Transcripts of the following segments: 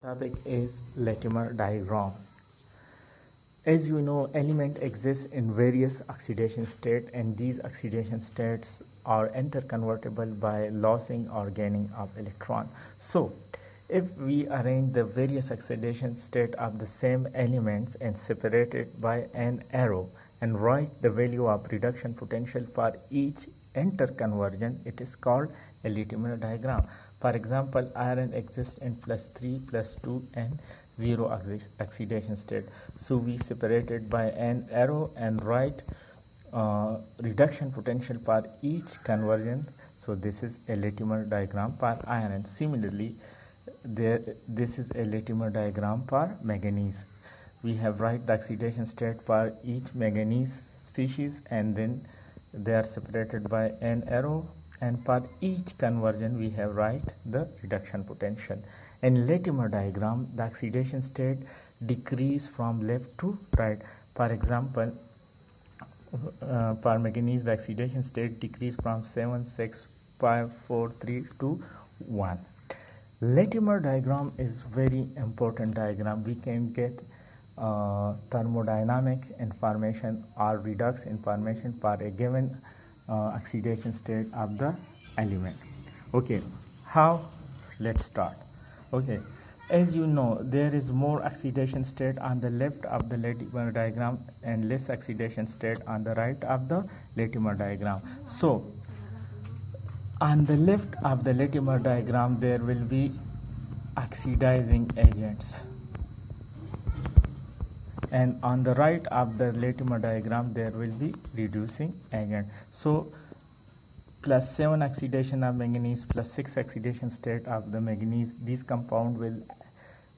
topic is Latimer diagram. As you know, element exists in various oxidation states, and these oxidation states are interconvertible by losing or gaining of electron. So, if we arrange the various oxidation state of the same elements and separate it by an arrow and write the value of reduction potential for each interconversion, it is called a Latimer diagram. For example, iron exists in +3, +2 and 0 oxidation state. So we separate it by an arrow and write reduction potential for each conversion. So this is a Latimer diagram for iron. Similarly, this is a Latimer diagram for manganese. We have write the oxidation state for each manganese species, and then they are separated by an arrow, and for each conversion we have write the reduction potential. In Latimer diagram, the oxidation state decrease from left to right. For example, for manganese, the oxidation state decrease from 7, 6, 5, 4, 3 to 1. Latimer diagram is very important diagram. We can get thermodynamic information or redox information for a given oxidation state of the element. Okay, how? Let's start. Okay, as you know, there is more oxidation state on the left of the Latimer diagram and less oxidation state on the right of the Latimer diagram. So on the left of the Latimer diagram there will be oxidizing agents, and on the right of the Latimer diagram there will be reducing agent. So +7 oxidation of manganese, +6 oxidation state of the manganese, these compound will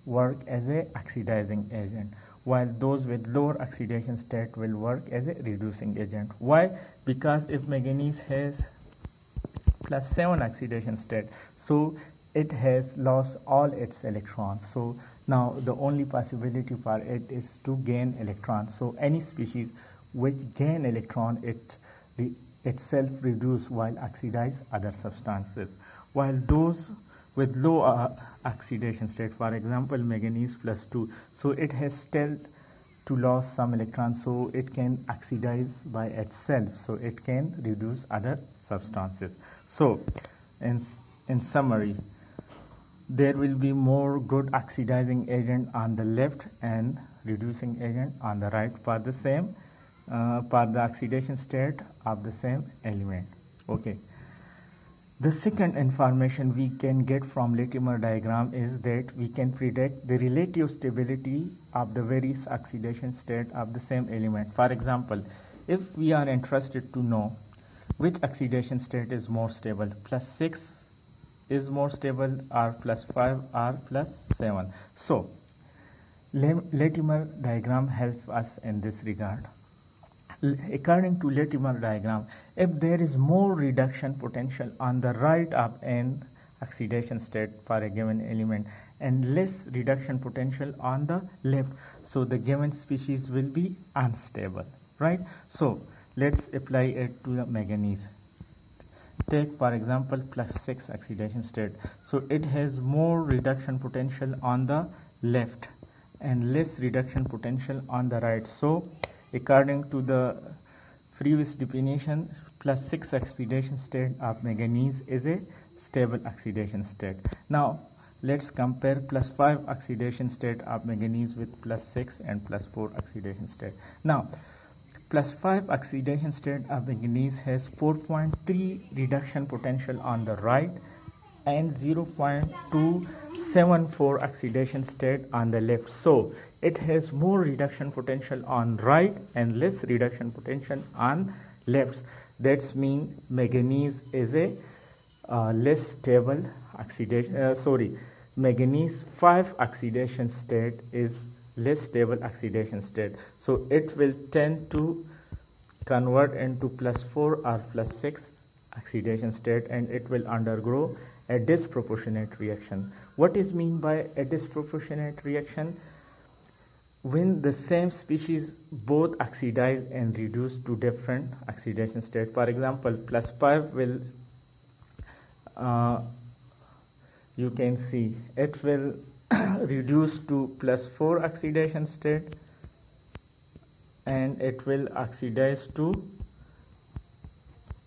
work as a oxidizing agent, while those with lower oxidation state will work as a reducing agent. Why? Because if manganese has +7 oxidation state, so it has lost all its electrons. So now the only possibility for it is to gain electrons. So any species which gain electron, itself reduce while oxidize other substances, while those with low oxidation state, for example manganese +2, so it has still to lose some electrons, so it can oxidize by itself, so it can reduce other substances. So in summary, there will be more good oxidizing agent on the left and reducing agent on the right for the same for the oxidation state of the same element. Okay. The second information we can get from Latimer diagram is that we can predict the relative stability of the various oxidation state of the same element. For example, if we are interested to know which oxidation state is more stable, +6 is more stable or +5 or +7. So Latimer diagram helps us in this regard. According to Latimer diagram, if there is more reduction potential on the right of an oxidation state for a given element and less reduction potential on the left, so the given species will be unstable, right? So let's apply it to the manganese. Take for example +6 oxidation state, so it has more reduction potential on the left and less reduction potential on the right. So according to the previous definition, +6 oxidation state of manganese is a stable oxidation state. Now let's compare +5 oxidation state of manganese with +6 and +4 oxidation state. Now +5 oxidation state of manganese has 4.3 reduction potential on the right and 0.274 oxidation state on the left. So it has more reduction potential on right and less reduction potential on left. That's mean manganese is a less stable oxidation. Manganese 5 oxidation state is less stable oxidation state. So it will tend to convert into +4 or +6 oxidation state, and it will undergo a disproportionate reaction. What is mean by a disproportionate reaction? When the same species both oxidize and reduce to different oxidation state. For example, +5 will you can see it will reduce to +4 oxidation state, and it will oxidize to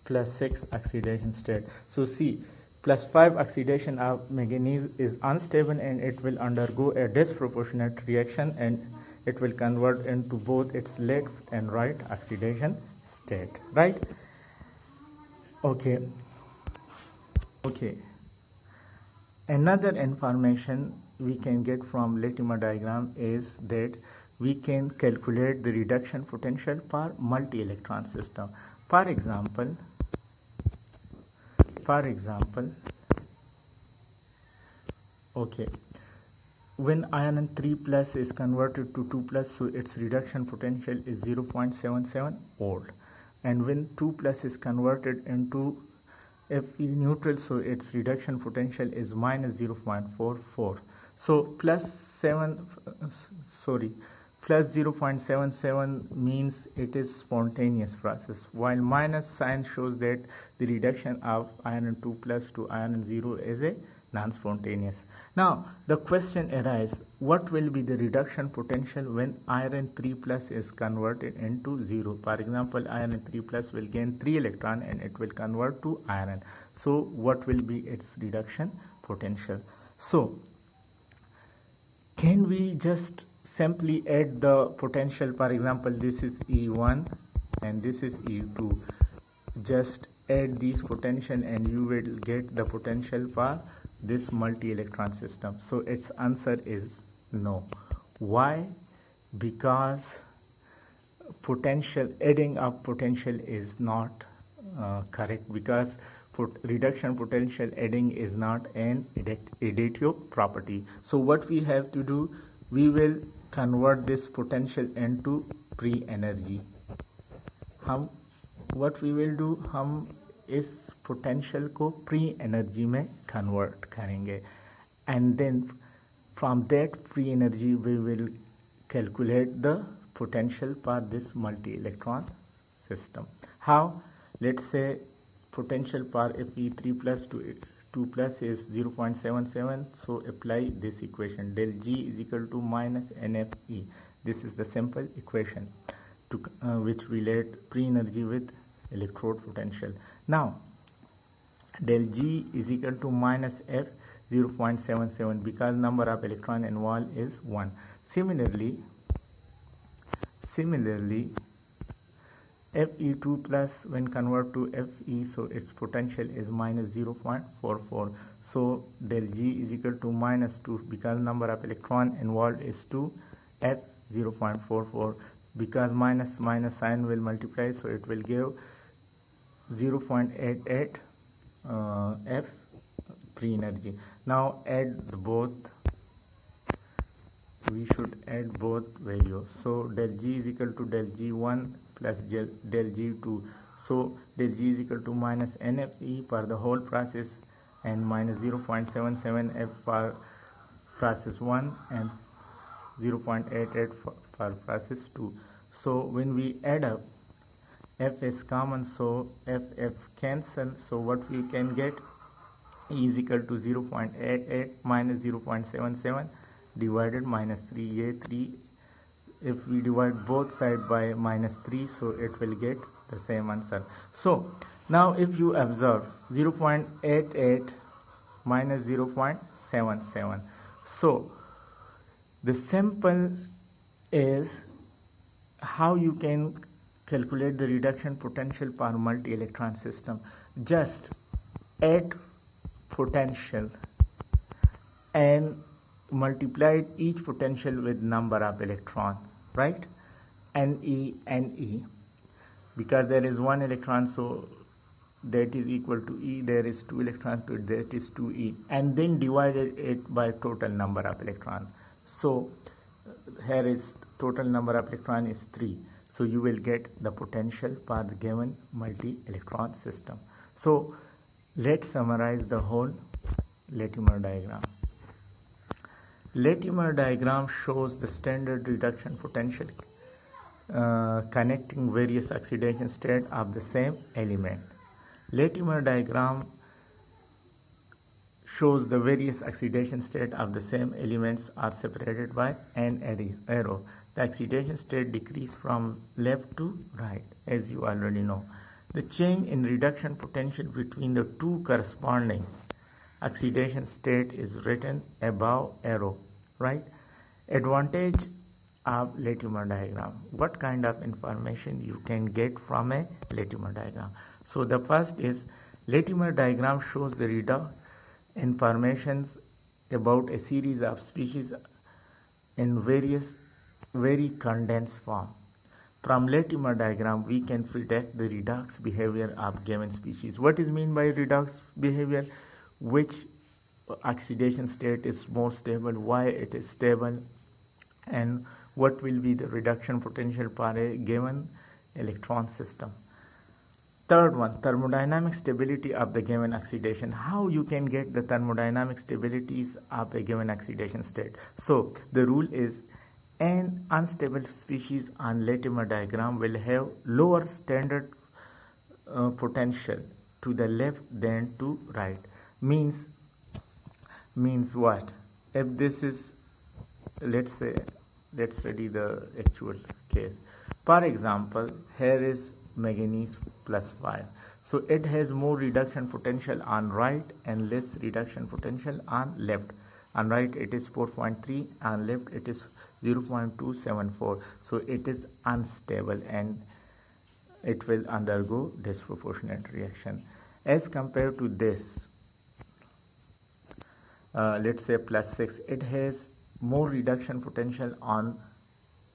+6 oxidation state. So see, +5 oxidation of manganese is unstable, and it will undergo a disproportionate reaction, and it will convert into both its left and right oxidation state, right? Okay. Another information we can get from Latimer diagram is that we can calculate the reduction potential for multi-electron system. For example, okay, when iron 3+ is converted to 2+, so its reduction potential is 0.77 volt, and when 2+ is converted into Fe neutral, so its reduction potential is -0.44. So plus 0.77 means it is spontaneous process, while minus sign shows that the reduction of iron 2+ to iron 0 is a non-spontaneous. Now the question arises, what will be the reduction potential when iron 3+ is converted into 0? For example, iron 3+ will gain 3 electron and it will convert to iron. So what will be its reduction potential? So can we just simply add the potential? For example, this is E1 and this is E2. Just add these potential and you will get the potential for this multi-electron system. So its answer is no. Why? Because adding up potential is not correct, because reduction potential adding is not an additive property. So what we have to do, we will convert this potential into free energy. What we will do, हम इस potential को free energy में convert करेंगे, and then from that free energy we will calculate the potential for this multi-electron system. How? Let's say potential for Fe3+ to 2+ is 0.77, so apply this equation, del G is equal to minus NFE. This is the simple equation to which relate free energy with electrode potential. Now del G is equal to minus F 0.77 because number of electron involved is 1. Similarly Fe2 plus when convert to Fe, so its potential is minus 0.44. So del G is equal to minus 2 because number of electron involved is 2, F 0.44. Because minus sign will multiply, so it will give 0.88 F free energy. Now add both. We should add both values. So del G is equal to del G1 plus del G2. So del G is equal to minus NFE for the whole process and minus 0.77 F for process 1 and 0.88 for process 2. So when we add up, F is common, so F cancel. So what we can get, E is equal to 0.88 minus 0.77 divided minus 3, A3. If we divide both sides by minus 3, so it will get the same answer. So now if you observe 0.88 minus 0.77, so the simple is how you can calculate the reduction potential for multi-electron system. Just add potential and multiply each potential with number of electron, right? Ne, because there is 1 electron, so that is equal to E. There is 2 electrons, so that is 2E, and then divided it by total number of electron. So here is total number of electron is 3. So you will get the potential for the given multi-electron system. So let's summarize the whole Latimer diagram. Latimer diagram shows the standard reduction potential connecting various oxidation states of the same element. Latimer diagram shows the various oxidation state of the same elements are separated by an arrow. The oxidation state decrease from left to right, as you already know. The change in reduction potential between the two corresponding oxidation state is written above arrow, right? Advantage of Latimer diagram. What kind of information you can get from a Latimer diagram? So the first is Latimer diagram shows the informations about a series of species in very condensed form. From Latimer diagram, we can predict the redox behavior of given species. What is mean by redox behavior? Which oxidation state is more stable, why it is stable, and what will be the reduction potential for a given electron system. Third one, thermodynamic stability of the given oxidation. How you can get the thermodynamic stabilities of a given oxidation state? So the rule is an unstable species on Latimer diagram will have lower standard potential to the left than to right. Means what? If this is, let's study the actual case. For example, here is manganese +5. So it has more reduction potential on right and less reduction potential on left. On right it is 4.3, on left it is 0.274. So it is unstable and it will undergo disproportionate reaction. As compared to this, let's say +6, it has more reduction potential on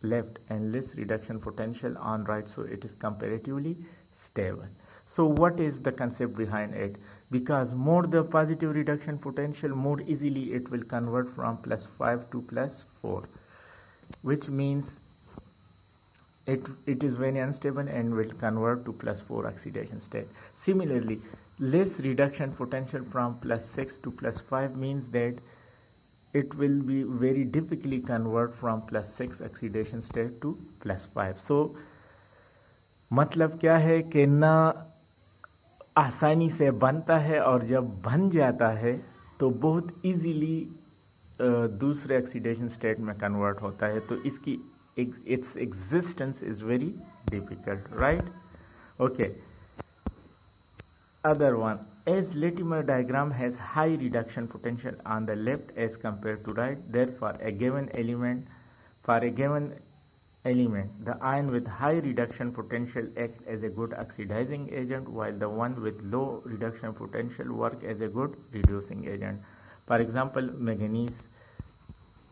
left and less reduction potential on right, so it is comparatively stable. So what is the concept behind it? Because more the positive reduction potential, more easily it will convert from +5 to +4, which means it is very unstable and will convert to +4 oxidation state. Similarly, less reduction potential from +6 to +5 means that it will be very difficult convert from +6 oxidation state to +5. So मतलब क्या है कि ना आसानी से बनता है और जब बन जाता है तो बहुत इजीली दूसरे ऑक्सीडेशन स्टेट में कन्वर्ट होता है, तो इसकी its existence is very difficult, right? Okay. Other one, as Latimer diagram has high reduction potential on the left as compared to right, therefore a given element, the ion with high reduction potential act as a good oxidizing agent, while the one with low reduction potential work as a good reducing agent. For example, manganese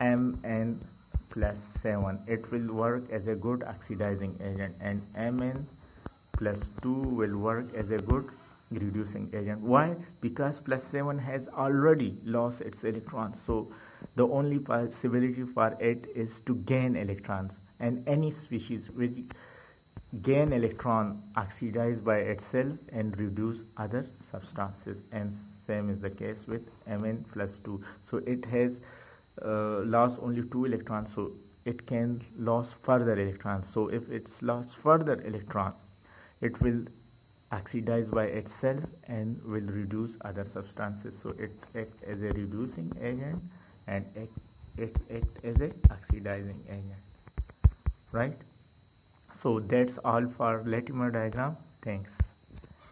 Mn+7, it will work as a good oxidizing agent, and Mn+2 will work as a good reducing agent. Why? Because +7 has already lost its electrons, so the only possibility for it is to gain electrons, and any species which gain electron oxidize by itself and reduce other substances, and same is the case with Mn+2. So it has lost only 2 electrons, so it can lose further electrons. So if it's lost further electron, it will oxidize by itself and will reduce other substances. So it acts as a reducing agent and it acts as a oxidizing agent, right? So that's all for Latimer diagram. Thanks.